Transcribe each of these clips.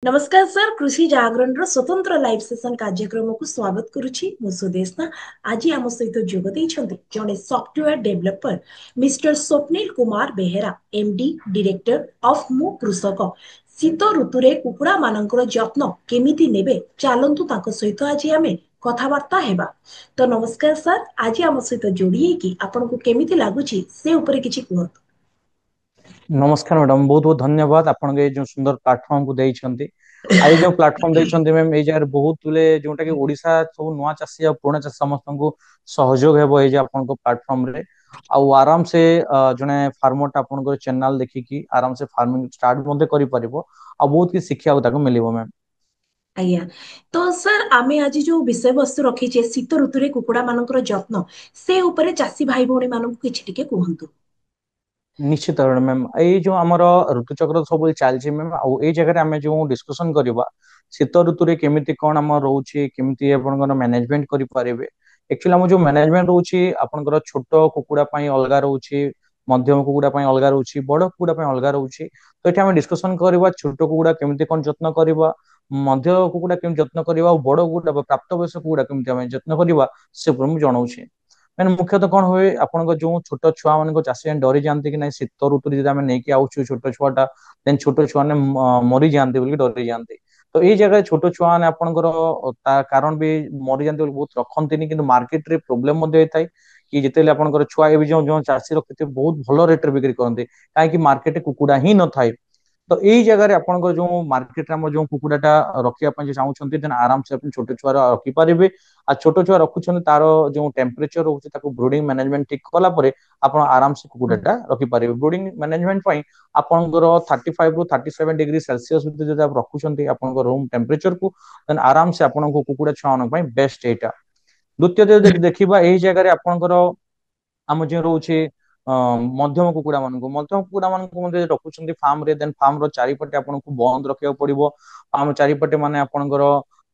नमस्कार सर, कृषि जागरण स्वतंत्र लाइव सेशन कार्यक्रम को स्वागत करुछि मु सुदेशना। आज आम सहित जोग देइछन्ति जने software developer mister Swapnil Kumar Behera, MD director of मु कृषक। शीत ऋतुरे कुकुड़ा मानकर जत्न केमिति नेबे चलंतु ताको सहित आज आमे कथावार्ता हेबा। तो नमस्कार सर, आज आम सहित जोड़ी कि आपनको केमिति लागुछि से ऊपर किछि कहत। नमस्कार मैडम, बहुत बहुत धन्यवाद आपन जो सुंदर प्लेटफॉर्म को देइछन्ति। आई जो प्लेटफॉर्म देइछन्ति मैम ए जगह बहुत बेले जोटा कि ओडिशा सब नुआ चासी आ पुराना चासी समस्त को सहयोग हेबो ए जे आपन को प्लेटफॉर्म रे आ आराम से जने फार्मर टा आपन को चैनल देखि कि आराम से फार्मिंग स्टार्ट मध्ये करि परिबो आ बहुत की शिक्षा को ताको मिलिबो मैम। आज्ञा, तो सर आमे आज जो विषय वस्तु रखीचे शीत ऋतुरे कुकुड़ा मानकर जत्न से ऊपर चासी भाई भौणी मानक किछि टिके कहंतु। निश्चित भाव मैम ये जो आमर ऋतुचक्र सब चलछि मैम आ ए जगह आम जो डिस्कशन करबा शीत ऋतु रे केमिति कोन हम रहउछि केमिति आपनकर मैनेजमेंट करि परिबे। एक्चुअली हम जो मैनेजमेंट रहउछि आपनकर छोट कुकुड़ा पई अलगा रहउछि, मध्यम कुकुड़ा पई अलगा रहउछि, बड़ कुकुड़ा पई अलगा रहउछि। तो एठी हम डिस्कशन करबा छोट कुकुड़ा केमिति कोन जत्न करबा, मध्य कुकुड़ा केमिति जत्न करबा और बड़ कुकुड़ा प्राप्त वयस्क कुकुड़ा केमिति हम जत्न करबा से पर मु जणाउछि। मैंने मुख्यतः कौन हुए आपन जो छोट छुआ मान चाषी डरी जाती कि ना शीत ऋतु नहीं आउछु छोट छुआटा देन छोट छुआ ने मरी जाते बोली डरी जाते। तो ये जगह छोट छुआ मैंने आपनकर कारण भी मरी जाते बहुत रखती कि मार्केट रे प्रोब्लेम होता है कि जिते आपनकर छुआ जो जो चाषी रखते बहुत भल रेट रे बिक्री करते कहीं मार्केट कुकुड़ा ही न थाए। तो यही जगह आपन जो मार्केट जो कुकुड़ाटा रखा चाहते आराम से छोट छुआ रखिपारे आ छोट छुआ रखुच्च तार जो टेम्परेचर रोचे ब्रुडिंग मैनेजमेंट ठीक कला आप आराम से कुकुड़ाटा रखिपारे। ब्रुडिंग मैनेजमेंट आपंकर 35 रु 37 डिग्री सेल्सियस रखुच्च रूम टेम्परेचर को आराम से आपन कुकुड़ा छुआ मान बेस्ट एटा। द्वितीय देखा यही जगह आपंकर आम जो रोचे मध्यम कुकुड़ा मध्यम कुकुड़ा रखुच्च फार्म रे देन फार्म रो चारिपटे आपको बंद रखा पड़ो। फार्म चारिपटे माने आपनकर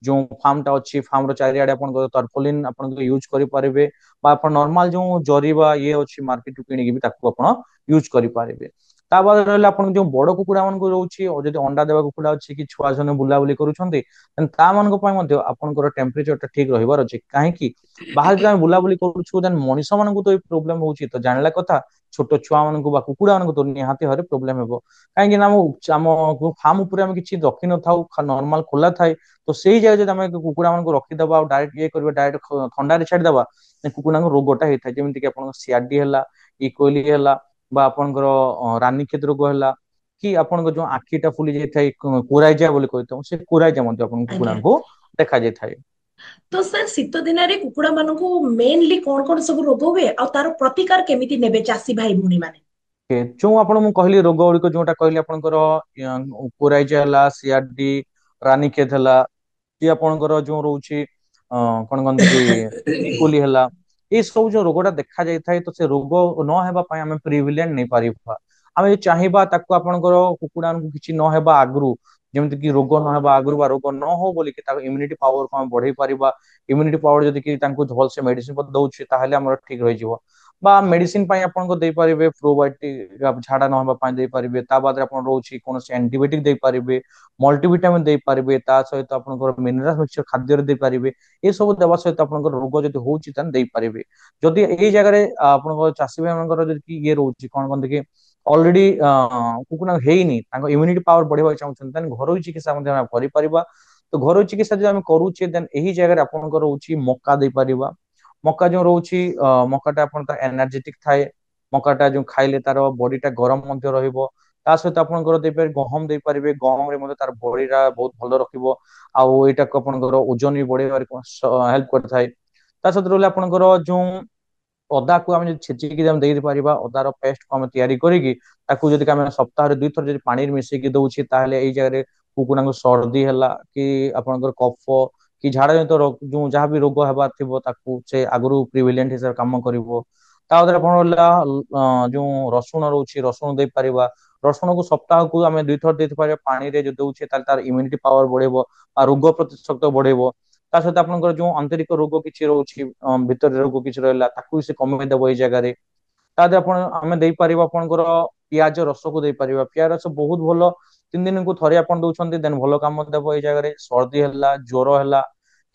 जो फार्म टा अच्छी फार्म रो चारिआडे आपन तरपोलिन आपन यूज करि परिबे बा आपन नॉर्मल जो जरी बा ये अच्छी मार्केट किणी भी ताको आपन यूज करि परिबे। ता बाद रहला आपन जो बड़ कुकुड़ा मन को रहउची और जदि अंडा देबा कुकुड़ा अछि कि छुआ जने बुला बुली करूछन्ती देन ता मन को पय मध्ये आपनकर टेम्परेचर टा ठीक रहिबार अछि। काहे कि बाहर जे बुला बुली करूछु देन मनिष मन को तो ई प्रॉब्लम होउची तो जानला कथा छोट छुआ मन को बा कुकुड़ा मन को तो निहाती हरे प्रॉब्लम हेबो। काहे कि ना हम फार्म ऊपर हम किछि रखि न थाउ नॉर्मल खोला थाए तो सेही जगह जदि हम कुकुड़ा मन को रखि दबा और डायरेक्ट ये करबा डायरेक्ट ठंडा रे छाडी दबा कुकुड़ा को रोगटा हेता जेमिति कि आपन सीआरडी हला इकोली हला बा आपनकर रानीखेत रोग हला कि आपन जो आखिटा फुली जाय थाए कोराइजा बोली कहतो से कोराइजा मध्ये आपन कुकुड़ा आज्ञा, को देखा जाय थाए। तो सर शीत दिन कुकुड़ा मानक मेनली कौन कौन सब रोग हुए और तार प्रतिकार केमिति नेबे चासी भाई भौणी माने। जो आपण मु कहली रोग गुड़िक जोटा कहली आपनकर कोराइजा हला सीआरडी रानीखेत हला कि आपनकर जो रोची कोन कोन कि इकोली हला ये सब जो रोगटा देखा जाय थाए तो से रोग न हेबा पय हम प्रिविलेंट नै परिबा। आमे चाहिबा ताको आपनकर कुकुड़ा को किछि न हेबा आगरु जेमति कि रोग न हेबा आगरु बा रोग न हो बोली कि ताको इम्यूनिटी पावर को हम बढ़ाई परिबा। इम्यूनिटी पावर जदि कि तांको भल से मेडिसिन पत दउछि ताहाले हमर ठीक रहि जिवो बा मेडिसिन पय आपन को दे परिबे प्रोबायोटिक झाड़ा न होबा पय दे परिबे ता बाद आपन रोछि कोनोसी एंटीबायोटिक दे परिबे मल्टीविटामिन दे परिबे ता सहित आपन मिनरल मिक्सचर खाद्य दे परिबे ए सब देवा सहित आपन रोग जदि होउछि तन दे परिबे। जदि एई जगह रे आपन चासी भाई मनकर जदि कि ये रोछि कोन कोन कि ऑलरेडी कुकुना हेइनी तांको इम्यूनिटी पावर बढ़िबा चाहउछन तन घरोई चिकित्सा मध्ये हम करि परिबा। तो घरोई चिकित्सा जदि हम करूछि देन एही जगह रे आपन रोछि मक्का दे परिबा। मक्का जो रोछि मक्काटा आपन ता एनर्जेटिक थाए मक्काटा जो खाइले तार बॉडीटा गरम मध्ये रहिबो। ता सहित आपनकर दे पारे गहम दे परिबे गहम रे मध्ये तार बॉडीरा बहुत भलो रखिबो आ एटा को आपनकर ओजन भी बढ़ेबार हेल्प करथाय। ता सहित रहले आपनकर जो अदा को आम छेचिकी दे पारिबा अदार पेस्ट को आम तैयारी करिकी ताकू जदि आम सप्ताह दुई थर जदि पानी मिसेकी दउछि ताहले एई जगह रे कुकुड़ा को सर्दी हला कि आपनकर कफ कि झाड़ा जनित रोग जो जहाँ भी रोग हेबार थिबो ताकू से आगु प्रिविलेंट हिसाब काम करिवो। ता उधर जो रसुण रोचे रसुण दे परिबा रसुण को सप्ताह को आम दुई थर दे पारे पानी रे जो दउछे तार इम्यूनिटी पावर बढ़ेबो आ रोग प्रतिशोधक बढ़ेबो। ता सहित आपनकर जो आंतरिक रोग किछि रोछि भीतर रोग किछि रहला ताकू से कमे देबो एई जगह रे। ता दे आपण आमे देई परिबा आपनकर पियाज रस को देई परिबा पियाज रस बहुत भलो दिन को थरे आपण दउछन्ती देन भलो काम देबो एई जगह रे सर्दी हला ज्वर हला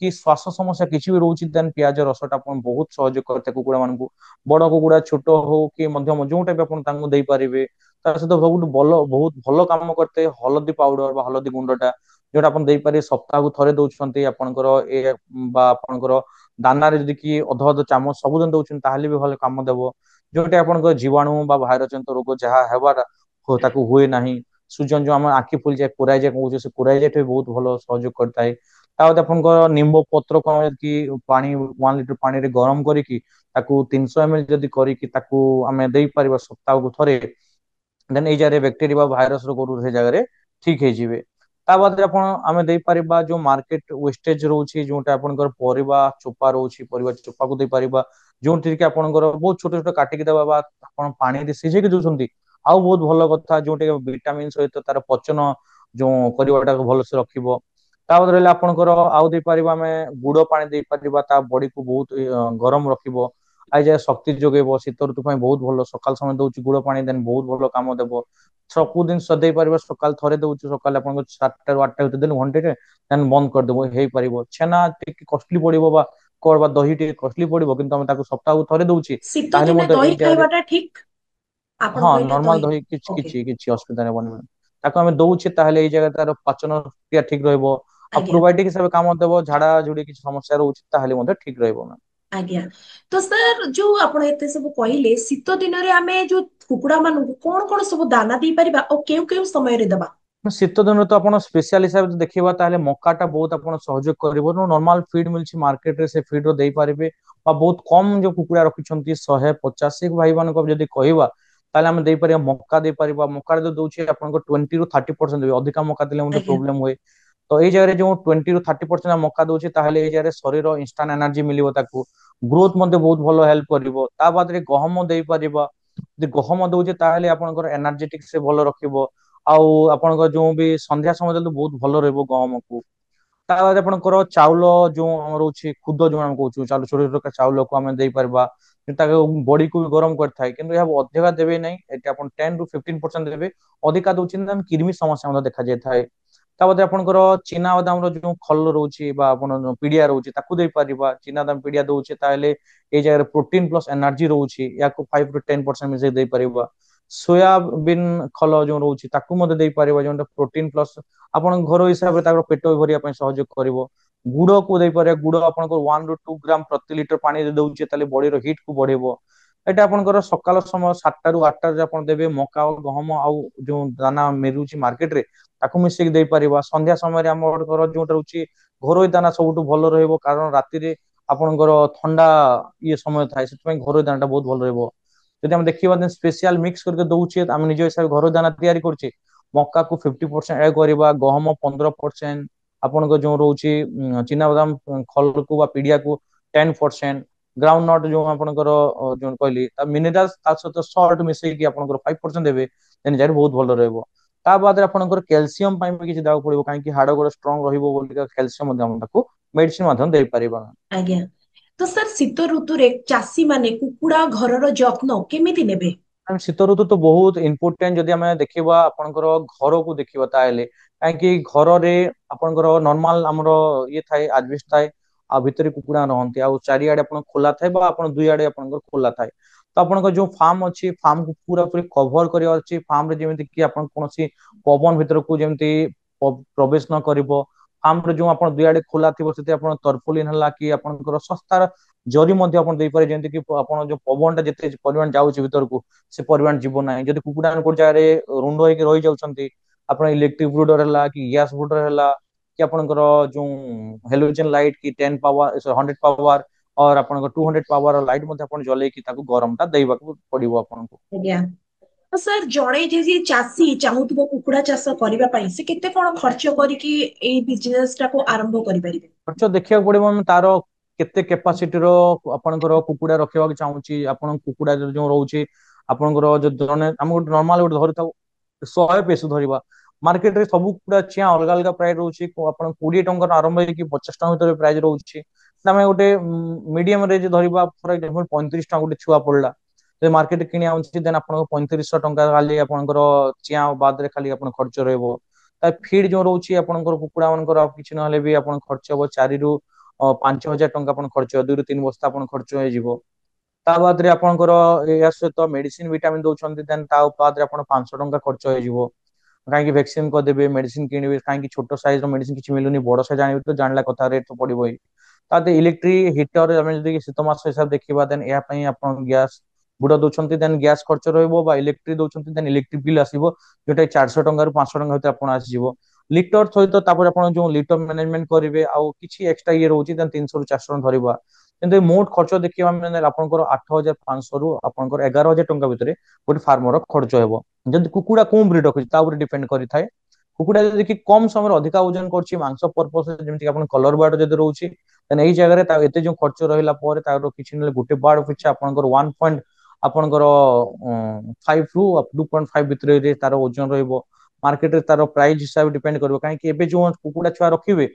कि श्वास समस्या किछि भी रहउछि देन प्याज रसटा आपण बहुत सहयोग करते कुकुड़ा मानकु बड़ कुकुड़ा छोट हो कि मध्यम जोटा भी आपण तांको देई परिबे ता सहित बहुत भलो काम करते हलदी पाउडर बा हलदी गुंडटा जोटा आपण देई पारे सप्ताह को थरे दउछन्ती आपणकर ए बा आपणकर दाना रे जदि कि अध अध चामच सबुदिन दउछन ताहले भी भलो काम देबो जोटा आपणकर जीवाणु बा भाइरस जंत रोग जहा हेबार हो ताकू हुए नाही सुजन जो हम आखि फुल जाए कोराई जाए कहू से कोराई जाए बहुत भलो सहयोग करता है तावत आपणकर निंबो पत्र को कि पानी 1 लीटर पानी रे गरम करिकी ताकू 300 ml जदि करिकी ताकू आमे देई परिबा सप्ताह को थरे देन एई जारे बैक्टीरिया भाइरस रो गरु से जगह रे ठीक हे जिवे ता बाद आपण आमे देई परिबा जो मार्केट वेस्टेज रहउछि जोटा आपनकर परिबा चोपा रहउछि परिबा चोपा को देई परिबा जोंति कि आपनकर बहुत छोट छोट काटि के देबा बा आपण पानी रे सिझे के दोछन्ती आउ बहुत भलो कथा जोटे विटामिन सहित तार पचन जो परिबाटा को भलो से रखिबो ता बाद रहले आपनकर आउ देई परिबा मे गुड़ पानी देई परिबा ता बॉडी को बहुत गरम रखिबो आई जाय शक्ति जोगेबो शीत ऋतु पई बहुत भलो सकाल समय दउछि गुड़ पानी देन बहुत भलो काम देबो सबु दिन सदै परिबा सकाल थरे दउछि सकाल आपन 7 टा 8 टा दिन घंटे रे देन बंद कर देबो हेई परिबो छेना टिक कॉस्टली पड़िबो बा कोर बा दही टिक कॉस्टली पड़िबो किंतु हम ताको सप्ताह को थरे दउछि ଶୀତ ताहले ଦିନେ मते ଦହି एई जाय ଖାଇବାଟା ଠିକ ଆପଣ हाँ କହିଲେ नॉर्मल ଦହି दही ଓକେ କିଛି ଅସୁବିଧା ନେବନି ମ୍ୟାମ୍ ତାକୁ ଆମେ ଦଉଛେ ତାହେଲେ ଏଇ ଜାଗାରେ ତାର ପାଚନ କ୍ରିୟା ଠିକ ରହିବ ଆଉ ଆଜ୍ଞା ପ୍ରୋବାୟୋଟିକ ହିସାବରେ କାମ ଦେବ ଝାଡା ଝୁଡି କିଛି ସମସ୍ୟା ରହୁଛି ତାହେଲେ ମଧ୍ୟ ଠିକ ରହିବ ମ୍ୟାମ୍ ଆଜ୍ଞା ତ ସାର୍ ଯୋଉ ଆପଣ ଏତେ ସବୁ କହିଲେ ଶୀତ ଦିନରେ ଆମେ ଯୋଉ କୁକୁଡା ମାନଙ୍କୁ କଣ ସବୁ ଦାନା ଦେଇପାରିବା ଆଉ କେଉଁ କେଉଁ ସମୟରେ ଦେବା ଶୀତ ଦିନରେ ତ ଆପଣ ସ୍ପେଶାଲ ହିସାବରେ ଦେଖିବା ତାହେଲେ ମକାଟା ବହୁତ ଆପଣ ସହଯୋଗ କରିବ ନର୍ମାଲ ଫିଡ୍ ମିଳୁଛି ମାର୍କେଟରେ ସେ ଫିଡ୍ ର ଦେଇପାରିବେ ବା ବହୁତ କମ ଯୋଉ କୁକୁଡା ରଖିଛନ୍ତି 150 ଭାଇ ମାନଙ୍କ ଯଦି କହିବା ତାହେଲେ ଆମେ ଦେଇପାରିବା ମକା ଦେଇପାରିବା ମକାରେ ଯୋଉ ଦଉଛି ଆପଣଙ୍କ 20 ରୁ 30% ଦେବେ ଅଧିକା ମକା ଦେଲେ ମଧ୍ୟ ଆଜ୍ଞା ପ୍ରୋବ୍ଲେମ ହୁଏ ତ ଏଇ ଜାଗାରେ ଯୋଉ 20 ରୁ 30% ମକା ଦଉଛି ତାହେଲେ ଏଇ ଜାଗାରେ ଶରୀର ଇନଷ୍ଟାଣ୍ଟ ଏନର୍ଜି ମିଳିବ ତାକୁ ଗ୍ରୋଥ ମଧ୍ୟ ବହୁତ ଭଲ ହେଲ୍ପ କରିବ ତା ବାଦରେ ଗହମ ଦେଇପାରିବା ଯଦି ଗହମ ଦଉଛେ ତାହେଲେ ଆପଣଙ୍କର ଏନର୍ଜେଟିକ ସେ ଭଲ ରଖିବ ଆଉ ଆପଣଙ୍କ ଯୋଉ ବି ସନ୍ଧ୍ୟା ସମୟ ଦେଲେ ବହୁତ ଭଲ ରହିବ ଗହମକୁ ତା ବାଦ ଆପଣଙ୍କର ଚାଉଳ ଯୋଉ ଆମର ରହୁଛି ଖୁଦ ଯୋଉ ଆମେ କହୁଛୁ ଚାଉଳ ଛୋଟ ଛୋଟ ଚାଉଳକୁ ଆମେ ଦେଇପାରିବା ତାକୁ ବଡିକୁ ବି ଗରମ କରିଥାଏ କିନ୍ତୁ ଏହା ଅଧିକା ଦେବେ ନାହିଁ ଏଠି ଆପଣ 10 ରୁ 15% ଦେବେ ଅଧିକା ଦଉଛନ୍ତି କିର୍ମି ସମସ୍ୟା ମଧ୍ୟ ଦେଖାଯାଇଥାଏ ତା ବାଦେ ଆପଣଙ୍କର ଚିନା ବାଦାମର ଯୋଉ ଖଲ ରହୁଛି ବା ଆପଣ ପିଡିଆ ରହୁଛି ତାକୁ ଦେଇପାରିବା ଚିନା ବାଦାମ ପିଡିଆ ଦଉଛେ ତାହେଲେ ଏଇ ଜାଗାରେ ପ୍ରୋଟିନ ପ୍ଲସ ଏନର୍ଜି ରହୁଛି ୟାକୁ 5 ରୁ 10% ମିଶେଇ ଦେଇପାରିବା ସୋୟାବିନ୍ ଖଲ ଯୋଉ ରହୁଛି ତାକୁ ମଧ୍ୟ ଦେଇପାରିବା ଯୋଉଟା ପ୍ରୋଟିନ ପ୍ଲସ ଆପଣ ଘର ହିସାବରେ ତାଙ୍କର ପେଟ ଭରିବା ପାଇଁ ସହଯୋଗ କରିବ ଗୁଡକୁ ଦେଇପାରିବା ଗୁଡ ଆପଣଙ୍କର 1 ରୁ 2 ଗ୍ରାମ ପ୍ରତି ଲିଟର ପାଣିରେ ଦଉଛେ ତାହେଲେ ବଡିର ହିଟ୍ କୁ ବଢେଇବ ଏଇଟା ଆପଣଙ୍କର ସକାଳ ସମୟ 7 ରୁ 8 ଆପଣ ଦେବେ ମକା ଆଉ ଗହମ ଆଉ ଯୋଉ ଦାନା ମିଳୁଛି ମାର୍କେଟ ରେ ତାକୁ ମିଶେଇକି ଦେଇପାରିବା ସନ୍ଧ୍ୟା ସମୟରେ ଆମର ଯୋଉଟା ରହୁଛି ଘରୋଇ ଦାନା ସବୁଠୁ ଭଲ ରହିବ କାରଣ ରାତିରେ ଆପଣଙ୍କର ଥଣ୍ଡା ଇଏ ସମୟ ଥାଏ ସେଥିପାଇଁ ଘରୋଇ ଦାନା ଟା ବହୁତ ଭଲ ରହିବ ଯଦି ଆମେ ଦେଖିବା ସ୍ପେସିଆଲ ମିକ୍ସ କରିକି ଦଉଛେ ଆମେ ନିଜ ହିସାବରେ ଘରୋଇ ଦାନା ତିଆରି କରୁଛେ ମକାକୁ 50% ଆଡ୍ କରିବା ଗହମ 15% ଆପଣଙ୍କ ଯୋଉ ରହୁଛି ଚିନାବାଦାମ ଖଲକୁ ବା ପିଡିଆକୁ 10% ଗ୍ରାଉଣ୍ଡ ନଟ୍ ଯୋଉ ଆପଣଙ୍କର ଯୋଉ କହିଲି ମିନେରାଲ ତା ସହିତ ସଲ୍ଟ ମିଶେଇକି ଆପଣଙ୍କର 5% ଦେବେ ଯାହାର ବହୁତ ଭଲ ରହିବ ତା ବାଦରେ ଆପଣଙ୍କର କ୍ୟାଲସିୟମ ପାଇଁ ବି କିଛି ଦେବାକୁ ପଡିବ କାହିଁକି ହାଡ ଗୋଡ ଷ୍ଟ୍ରଙ୍ଗ ରହିବ ବୋଲି କ୍ୟାଲସିୟମ ମଧ୍ୟ ଆମେ ତାକୁ ମେଡିସିନ ମାଧ୍ୟମରେ ଦେଇପାରିବା ଆଜ୍ଞା ତ ସାର୍ ଶୀତ ଋତୁରେ ଚାଷୀ ମାନେ କୁକୁଡା ଘରର ଯତ୍ନ କେମିତି ନେବେ ଶୀତ ଋତୁ ତ ବହୁତ ଇମ୍ପୋର୍ଟାଣ୍ଟ ଯଦି ଆମେ ଦେଖିବା ଆପଣଙ୍କର ଘରକୁ ଦେଖିବା ତାହେଲେ କାହିଁକି ଘରରେ ଆପଣଙ୍କର ନର୍ମାଲ ଆମର ଇଏ ଥାଏ ଆଜବେଷ୍ଟ ଥାଏ ଆଉ ଭିତରେ କୁକୁଡା ରହନ୍ତି ଆଉ ଚାରିଆଡେ ଆପଣ ଖୋଲା ଥାଏ ବା ଆପଣ ଦୁଇ ଆଡେ ଆପଣଙ୍କର ଖୋଲା ଥାଏ ତ ଆପଣଙ୍କ ଯୋଉ ଫାର୍ମ ଅଛି ଫାର୍ମକୁ ପୁରା ପୁରି କଭର କରିବାର ଅଛି ଫାର୍ମରେ ଯେମିତି କି ଆପଣ କୌଣସି ପବନ ଭିତରକୁ ଯେମିତି ପ୍ରବେଶ ନ କରିବ ଫାର୍ମରେ ଯୋଉ ଆପଣ ଦୁଇ ଆଡେ ଖୋଲା ଥିବ ସେଠି ଆପଣ ତରପୋଲିନ ହେଲା କି ଆପଣଙ୍କର ଶସ୍ତାର ଜରି ମଧ୍ୟ ଆପଣ ଦେଇପାରିବେ ଯେମିତି କି ଆପଣ ଯୋଉ ପବନ ଟା ଯେତେ ପରିମାଣ ଯାଉଛି ଭିତରକୁ ସେ ପରିମାଣ ଯିବ ନାହିଁ ଯଦି କୁକୁଡା ଗୋଟେ ଜାଗାରେ ରୁଣ୍ଡ ହେଇକି ରହିଯାଉଛନ୍ତି ଆପଣ ଇଲେକ୍ଟ୍ରିକ ବ୍ରୁଡର ହେଲା କି ଗ୍ୟାସ ବ୍ରୁଡର ହେଲା କି ଆପଣଙ୍କର ଯୋଉ ହେଲୋଜେନ ଲାଇଟ କି 10 ପାୱାର 100 ପାୱାର और ଆପଣଙ୍କ 200 ପାୱାର ଲାଇଟ ମଧ୍ୟ ଆପଣ ଜଲେଇକି ତାକୁ ଗରମ ଟା ଦେବାକୁ ପଡିବ ଆପଣଙ୍କୁ ଆଜ୍ଞା ତ ସାର୍ ଜଣେ ଯଦି ଚାଷୀ ଚାହୁଁଥିବ କୁକୁଡା ଚାଷ କରିବା ପାଇଁ ସେ କେତେ କଣ ଖର୍ଚ୍ଚ କରିକି ଏଇ ବିଜନେସ ଟାକୁ ଆରମ୍ଭ କରିପାରିବେ ଖର୍ଚ୍ଚ ଦେଖିବାକୁ ପଡିବ ଆମେ ତାର କେତେ କେପାସିଟିର ଆପଣଙ୍କର କୁକୁଡା ରଖିବାକୁ ଚାହୁଁଛି ଆପଣଙ୍କ କୁକୁଡା ଯୋଉ ରହୁଛି ଆପଣଙ୍କର ଯୋଉ ଜଣେ ଆମେ ଗୋଟେ ନର୍ମାଲ ଗୋଟେ ଧରିଥାଉ 100 ପିସ୍ ଧରିବା ମାର୍କେଟରେ ସବୁ କୁକୁଡା ଚିଆଁ ଅଲଗା ଅଲଗା ପ୍ରାଇସ ରହୁଛି ଆପଣ 20 ଟଙ୍କାର ଆରମ୍ଭ ହେଇକି 50 ଟଙ୍କା ଭିତରେ ପ୍ରାଇସ ରହୁଛି ଆମେ ଗୋଟେ ମିଡିୟମ ରେଞ୍ଜ ଧରିବା ଫର ଏକ୍ସାମ୍ପଲ 35 ଟଙ୍କା ଗୋଟେ ଛୁଆ ପଡିଲା ଯଦି ମାର୍କେଟ କିଣି ଆଣୁଛି ଦେନ ଆପଣଙ୍କ 3500 ଟଙ୍କା ଖାଲି ଆପଣଙ୍କର ଚିଆଁ ବାଦରେ ଖାଲି ଆପଣ ଖର୍ଚ୍ଚ ରହିବ ଫିଡ जो रोचे आपंकर कुकुड़ा मनकर किसी ना भी आप खर्च हम 4 ରୁ 5 ହଜାର ଟଙ୍କା ଆପଣ ଖର୍ଚ୍ଚ 2 ରୁ 3 ବସ୍ତା ଆପଣ ଖର୍ଚ୍ଚ ହେଇଯିବ ତା ବାଦରେ ଆପଣଙ୍କର ଏହା ସହିତ ମେଡିସିନ ଭିଟାମିନ ଦଉଛନ୍ତି ଦେନ୍ ତା ବାଦରେ ଆପଣ 500 ଟଙ୍କା ଖର୍ଚ୍ଚ ହେଇଯିବ କାହିଁକି ଭ୍ୟାକ୍ସିନ କରିଦେବେ ମେଡିସିନ କିଣିବେ କାହିଁକି ଛୋଟ ସାଇଜ ର ମେଡିସିନ କିଛି ମିଳୁନି ବଡ ସାଇଜ ଆଣିବେ ତ ଜାଣିଲା କଥା ରେଟ୍ ତ ପଡିବ ହିଁ ତାପରେ ଇଲେକ୍ଟ୍ରିକ ହିଟର ଆମେ ଯଦି ଶୀତ ମାସ ହିସାବ ଦେଖିବା ଦେନ୍ ଏହା ପାଇଁ ଆପଣ ଗ୍ୟାସ ବୁଡ ଦଉଛନ୍ତି ଦେନ୍ ଗ୍ୟାସ ଖର୍ଚ୍ଚ ରହିବ ବା ଇଲେକ୍ଟ୍ରିକ ଦଉଛନ୍ତି ଦେନ୍ ଇଲେକ୍ଟ୍ରିକ ବିଲ୍ ଆସିବ ଯୋଉଟା 400 ଟଙ୍କା ରୁ 500 ଟଙ୍କା ଭିତରେ ଆପଣ ଆସିଯିବ লিটর সহিত তারপরে আপনার যে লিটর ম্যানেজমেন্ট করবে আউ কিছু এক্সট্রা ইয়ে রয়েছে দেন 300 ରୁ 400 ধরিবা কিন্তু মোট খরচ ଦେଖିବା মানে ଆପଣଙ୍କର 8,500 ରୁ ଆପଣଙ୍କର 11,000 ଟଙ୍କା ଭିତରେ ଗୋଟେ ଫାର୍ମର ଖର୍ଚ୍ଚ ହେବ ଯଦି କୁକୁଡା କୋଉ ବ୍ରିଡ ରଖୁଛି ତା ଉପରେ ଡିପେଣ୍ଡ କରିଥାଏ କୁକୁଡା ଯଦି କି କମ ସମୟରେ ଅଧିକା ଓଜନ କରୁଛି ମାଂସ ପର୍ପସ ଯେମିତି ଆପଣ କଲର ବାର୍ଡ ଯଦି ରହୁଛି ଦେନ୍ ଏଇ ଜାଗାରେ ତା ଏତେ ଯୋଉ ଖର୍ଚ୍ଚ ରହିଲା ପରେ ତାର କିଛି ନହେଲେ ଗୋଟେ ବାର୍ଡ ପିଛା ଆପଣଙ୍କର 1 ପଏଣ୍ଟ ଆପଣଙ୍କର 5 ରୁ 2.5 ଭିତରେ ତାର ଓଜନ ରହିବ ମାର୍କେଟରେ ତାର ପ୍ରାଇସ ହିସାବରେ ଡିପେଣ୍ଡ କରିବ କାହିଁକି ଏବେ ଯୋଉ କୁକୁଡା ଛୁଆ ରଖିବେ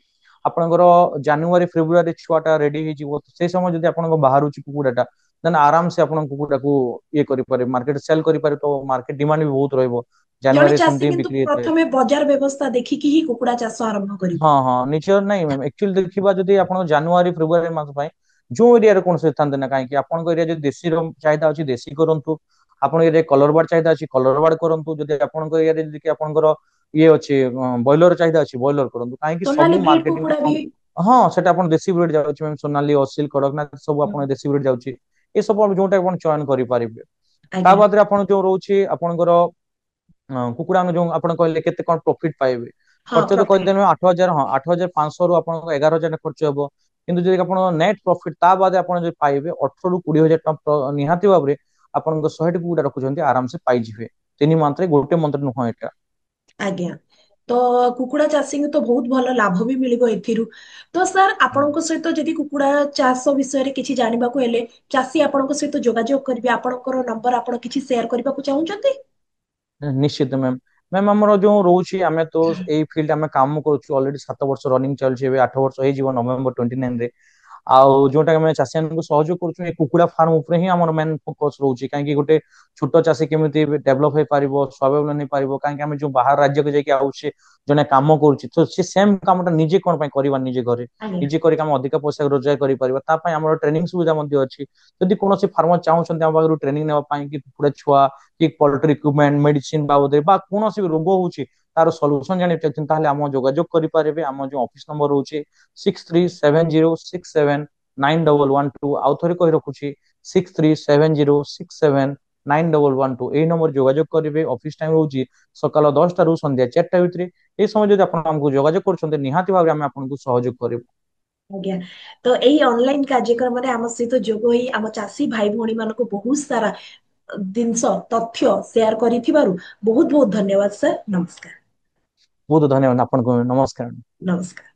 ଆପଣଙ୍କର ଜାନୁଆରୀ ଫେବୃଆରୀ ଛୁଆଟା ରେଡି ହେଇଯିବ ସେଇ ସମୟ ଯଦି ଆପଣଙ୍କ ବାହାରୁଛି କୁକୁଡାଟା ଦେନ୍ ଆରାମସେ ଆପଣ କୁକୁଡାକୁ ଇଏ କରିପାରିବେ ମାର୍କେଟ ସେଲ କରିପାରିବେ ତ ମାର୍କେଟ ଡିମାଣ୍ଡ ବି ବହୁତ ରହିବ ଜଣେ ଜାନୁଆରୀ ଚାଷୀ ସେମିତି କିନ୍ତୁ ବିକ୍ରି ହେଇଥାଏ ପ୍ରଥମେ ବଜାର ବ୍ୟବସ୍ଥା ଦେଖିକି ହିଁ କୁକୁଡା ଚାଷ ଆରମ୍ଭ କରିବ। ହଁ ହଁ ନିଜର ନାଇଁ ମ୍ୟାମ ଆକ୍ଚୁଆଲି ଦେଖିବା ଯଦି ଆପଣ ଜାନୁଆରୀ ଫେବୃଆରୀ ମାସ ପାଇଁ ଯୋଉ ଏରିଆରେ କୌଣସି ଥାନ୍ତେ ନା କାହିଁକି ଆପଣଙ୍କ ଏରିଆ ଯଦି ଦେଶୀର ଚାହିଦା ଅଛି ଦେଶୀ କରନ୍ତୁ ଆପଣଙ୍କ ଏରିଆ କଲର ବାର୍ଡ ଚାହିଦା ଅଛି କଲର ବାର୍ଡ କରନ୍ତୁ ଯଦି ଆପଣଙ୍କ ଏରିଆରେ ଯଦି ଆପଣଙ୍କର ଇଏ ଅଛି ବ୍ରଏଲର ଚାହିଦା ଅଛି ବ୍ରଏଲର କରନ୍ତୁ କାହିଁକି ସବୁ ସୋନାଲି ବ୍ରିଡ ମାର୍କେଟିଂ କୁକୁଡା ବି ହଁ ସେଟା ଆପଣ ଦେଶୀ ବ୍ରିଡ ଯାଉଛି ମ୍ୟାମ ସୋନାଲି ଅସିଲ କଡକନାଥ ସବୁ ଆପଣ ଦେଶୀ ବ୍ରିଡ ଯାଉଛି ଏ ସବୁ ଯୋଉଟା ଆପଣ ଚୟନ କରିପାରିବେ ତା ଆଜ୍ଞା ବାଦରେ ଆପଣ ଯୋଉ ରହୁଛି ଆପଣଙ୍କର କୁକୁଡା ଯୋଉ ଆପଣ କହିଲେ କେତେ କଣ ପ୍ରଫିଟ ପାଇବେ ହଁ ଖର୍ଚ୍ଚ ତ ପ୍ରଫିଟ କହିଦେଲେ 8,000 ହଁ 8,500 ରୁ ଆପଣଙ୍କ 11,000 ଖର୍ଚ୍ଚ ହବ କିନ୍ତୁ ଯଦି ଆପଣ ନେଟ୍ ପ୍ରଫିଟ ତା ବାଦେ ଆପଣ ଯଦି ପାଇବେ 18 ରୁ 20 ହଜାର ଟଙ୍କା ନିହାତି ଭାବରେ ଆପଣଙ୍କ 100ଟି କୁକୁଡା ରଖୁଛନ୍ତି ଆରାମସେ ପାଇଯିବେ 3 ମନ୍ଥରେ ଗୋଟେ ମନ୍ଥରେ ନୁହଁ ଏଟା ଆଜ୍ଞା ତ କୁକୁଡା ଚାଷୀଙ୍କୁ ତ ବହୁତ ଭଲ ଲାଭ ବି ମିଳିବ ଏଥିରୁ ତ ସାର୍ ଆପଣଙ୍କ ସହିତ ଯଦି କୁକୁଡା ଚାଷ ବିଷୟରେ କିଛି ଜାଣିବାକୁ ହେଲେ ଚାଷୀ ଆପଣଙ୍କ ସହିତ ଯୋଗାଯୋଗ କରିବେ ଆପଣଙ୍କର ନମ୍ବର ଆପଣ କିଛି ସେୟାର କରିବାକୁ ଚାହୁଁଛନ୍ତି ନିଶ୍ଚିତ ମ୍ୟାମ ମ୍ୟାମ ଆମର ଯୋଉ ରହୁଛି ଆମେ ତ ଏଇ ଫିଲ୍ଡ ଆମେ କାମ କରୁଛୁ ଅଲରେଡି 7 ବର୍ଷ ରନିଂ ଚାଲିଛି ଏବେ 8 ବର୍ଷ ହେଇଯିବ ନଭେମ୍ବର 29 ରେ ଆଉ ଯୋଉଟା ଆମେ ଚାଷୀ ମାନଙ୍କୁ ସହଯୋଗ କରୁଛୁ ଏ କୁକୁଡା ଫାର୍ମ ଉପରେ ହିଁ ଆମର ମେନ୍ ଫୋକସ ରହୁଛି କାହିଁକି ଗୋଟେ ଛୋଟ ଚାଷୀ କେମିତି ଡେଭଲପ ହେଇପାରିବ ସ୍ୱାବଲମ୍ବୀ ହେଇପାରିବ କାହିଁକି ଆମେ ଯୋଉ ବାହାର ରାଜ୍ୟକୁ ଯାଇକି ଆଉଛେ ଜଣେ କାମ କରୁଛି ତ ସେ ସେମ କାମଟା ନିଜେ କଣ ପାଇଁ କରିବା ନିଜେ ଘରେ ଆଜ୍ଞା ନିଜେ କରିକି ଆମେ ଅଧିକ ପଇସା ରୋଜଗାର କରିପାରିବା ତା ପାଇଁ ଆମର ଟ୍ରେନିଂ ସୁବିଧା ମଧ୍ୟ ଅଛି ଯଦି କୌଣସି ଫାର୍ମର ଚାହୁଁଛନ୍ତି ଆମ ପାଖରୁ ଟ୍ରେନିଂ ନେବା ପାଇଁ କି କୁକୁଡା ଛୁଆ କି ପୋଲ୍ଟ୍ରି ଇକ୍ୟୁପମେଣ୍ଟ ମେଡିସିନ ବାବଦରେ ବା କୌଣସି ବି ରୋଗ ହଉଛି ତାର ସଲ୍ୟୁସନ ଜାଣିବାକୁ ଚାହୁଁଛନ୍ତି ତାହେଲେ ଆମ ଯୋଗାଯୋଗ କରିପାରିବେ ଆମ ଯୋଉ ଅଫିସ ନମ୍ବର ରହୁଛି 6370679112 ଆଉ ଥରେ କହି ରଖୁଛି 6370679112 ଏଇ ନମ୍ବର ଯୋଗାଯୋଗ କରିବେ ଅଫିସ ଟାଇମ ରହୁଛି ସକାଳ 10ଟା ରୁ ସନ୍ଧ୍ୟା 4ଟା ଭିତରେ এই ସମୟ ଯଦି ଆପଣ ଆମକୁ ଯୋଗାଯୋଗ କରୁଛନ୍ତି ନିହାତି ଭାବରେ ଆମେ ଆପଣଙ୍କୁ ସହଯୋଗ କରିବୁ ଆଜ୍ଞା ତ ଏଇ ଅନଲାଇନ କାର୍ଯ୍ୟକ୍ରମରେ ଆମ ସହିତ ଯୋଗ ହେଇ ଆମ ଚାଷୀ ଭାଇ ଭଉଣୀ ମାନଙ୍କୁ ବହୁତ ସାରା ଜିନିଷ ତଥ୍ୟ ସେୟାର କରିଥିବାରୁ ବହୁତ ବହୁତ ଧନ୍ୟବାଦ ସାର୍ ନମସ୍କାର ବହୁତ ଧନ୍ୟବାଦ ଆପଣଙ୍କୁ ନମସ୍କାର ନମସ୍କାର